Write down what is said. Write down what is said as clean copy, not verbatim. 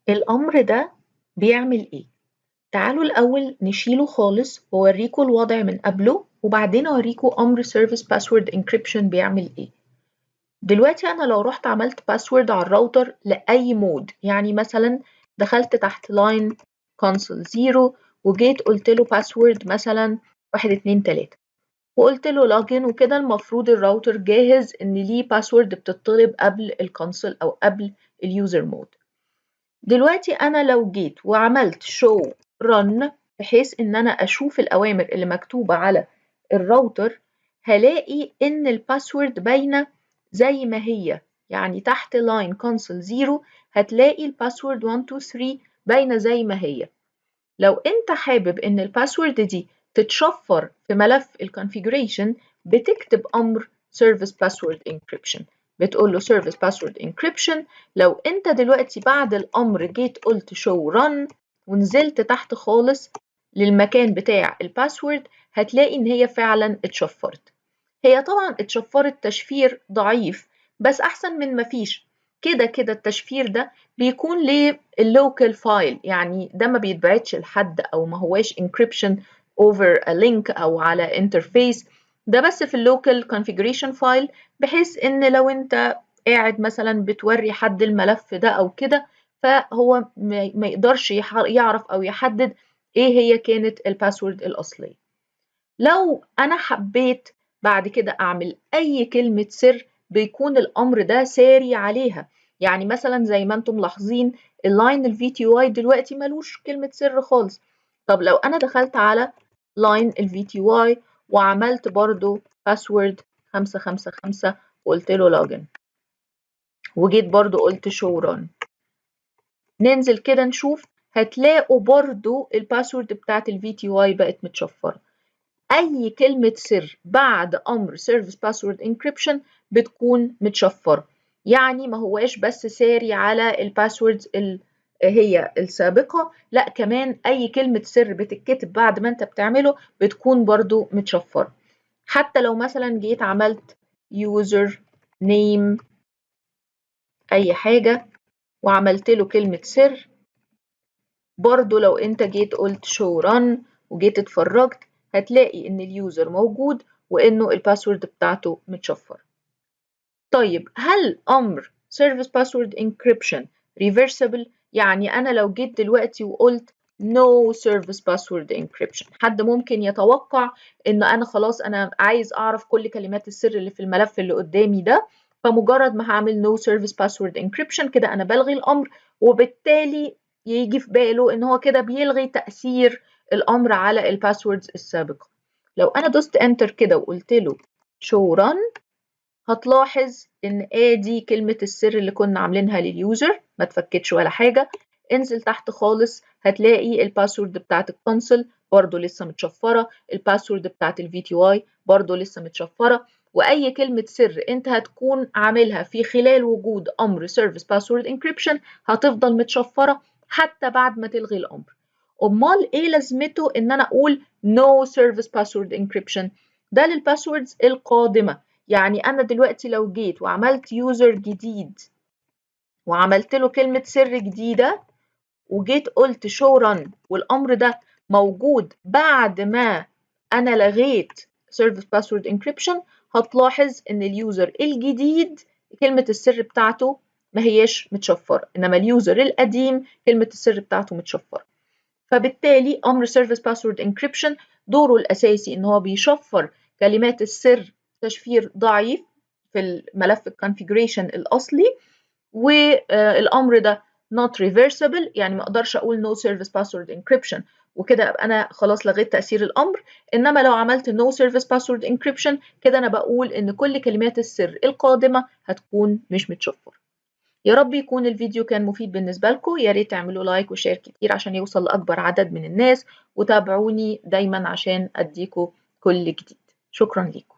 الأمر ده بيعمل إيه؟ تعالوا الأول نشيله خالص وأوريكم الوضع من قبله وبعدين أوريكم أمر Service Password Encryption بيعمل إيه. دلوقتي أنا لو رحت عملت باسورد على الراوتر لأي مود، يعني مثلا دخلت تحت لاين console 0 وجيت قلت له باسورد مثلا 1 2 3 وقلت له login وكده، المفروض الراوتر جاهز إن ليه باسورد بتطلب قبل الكونسول أو قبل اليوزر مود. دلوقتي أنا لو جيت وعملت show run بحيث إن أنا أشوف الأوامر اللي مكتوبة على الراوتر، هلاقي إن الباسورد باينة زي ما هي، يعني تحت line console 0 هتلاقي الباسورد 1 2 3 باينة زي ما هي. لو أنت حابب إن الباسورد دي تتشفر في ملف الكونفيجريشن بتكتب أمر service password encryption، بتقول له service password encryption. لو أنت دلوقتي بعد الأمر جيت قلت show run ونزلت تحت خالص للمكان بتاع الباسورد هتلاقي إن هي فعلا اتشفرت. هي طبعا اتشفرت تشفير ضعيف بس أحسن من مفيش. كده كده التشفير ده بيكون لللوكال فايل، يعني ده ما بيتبعتش لحد أو ما هواش encryption over a link أو على interface، ده بس في اللوكال configuration file، بحيث إن لو أنت قاعد مثلا بتوري حد الملف ده أو كده فهو ما يقدرش يعرف أو يحدد إيه هي كانت الباسورد الأصلية. لو أنا حبيت بعد كده أعمل أي كلمة سر بيكون الأمر ده ساري عليها، يعني مثلا زي ما انتم ملاحظين اللاين الVTY دلوقتي ملوش كلمة سر خالص. طب لو أنا دخلت على لاين الVTY وعملت برضو باسورد 555 وقلت له لوجن وجيت برضو قلت show run، ننزل كده نشوف هتلاقوا برضو الباسورد بتاعت الVTY بقت متشفرة. أي كلمة سر بعد أمر Service Password Encryption بتكون متشفرة، يعني ما هواش بس ساري على الباسوردز هي السابقة، لا كمان أي كلمة سر بتتكتب بعد ما أنت بتعمله بتكون برضو متشفرة. حتى لو مثلا جيت عملت user name أي حاجة وعملت له كلمة سر، برضو لو أنت جيت قلت show run وجيت اتفرجت هتلاقي إن اليوزر موجود وإنه الباسورد بتاعته متشفرة. طيب هل أمر Service Password Encryption reversible؟ يعني أنا لو جيت دلوقتي وقلت No Service Password Encryption، حد ممكن يتوقع إن أنا خلاص أنا عايز أعرف كل كلمات السر اللي في الملف اللي قدامي ده، فمجرد ما هعمل No Service Password Encryption كده أنا بلغي الأمر، وبالتالي يجي في باله إن هو كده بيلغي تأثير الأمر على الباسوردز السابقة. لو أنا دوست Enter كده وقلت له Show Run هتلاحظ إن آدي كلمة السر اللي كنا عاملينها لليوزر ما اتفكتش ولا حاجة. انزل تحت خالص هتلاقي الباسورد بتاعت الكونسول برضو لسه متشفرة، الباسورد بتاعت الVTY برضو لسه متشفرة، وأي كلمة سر أنت هتكون عاملها في خلال وجود أمر Service Password Encryption هتفضل متشفرة حتى بعد ما تلغي الأمر. أمال إيه لازمته إن أنا أقول No Service Password Encryption؟ ده للباسوردز القادمة. يعني أنا دلوقتي لو جيت وعملت يوزر جديد وعملت له كلمة سر جديدة وجيت قلت show run والأمر ده موجود بعد ما أنا لغيت Service Password Encryption، هتلاحظ إن اليوزر الجديد كلمة السر بتاعته ما هياش متشفرة، إنما اليوزر القديم كلمة السر بتاعته متشفرة. فبالتالي أمر Service Password Encryption دوره الأساسي إن هو بيشفر كلمات السر تشفير ضعيف في الملف الكونفيجريشن الأصلي، والأمر ده not reversible، يعني ما أقدرش أقول no service password encryption وكده أنا خلاص لغيت تأثير الأمر. إنما لو عملت no service password encryption كده أنا بقول إن كل كلمات السر القادمة هتكون مش متشفرة. يا رب يكون الفيديو كان مفيد بالنسبة لكم، يا ريت تعملوا لايك وشير كتير عشان يوصل لأكبر عدد من الناس، وتابعوني دايما عشان أديكم كل جديد. شكرا لكم.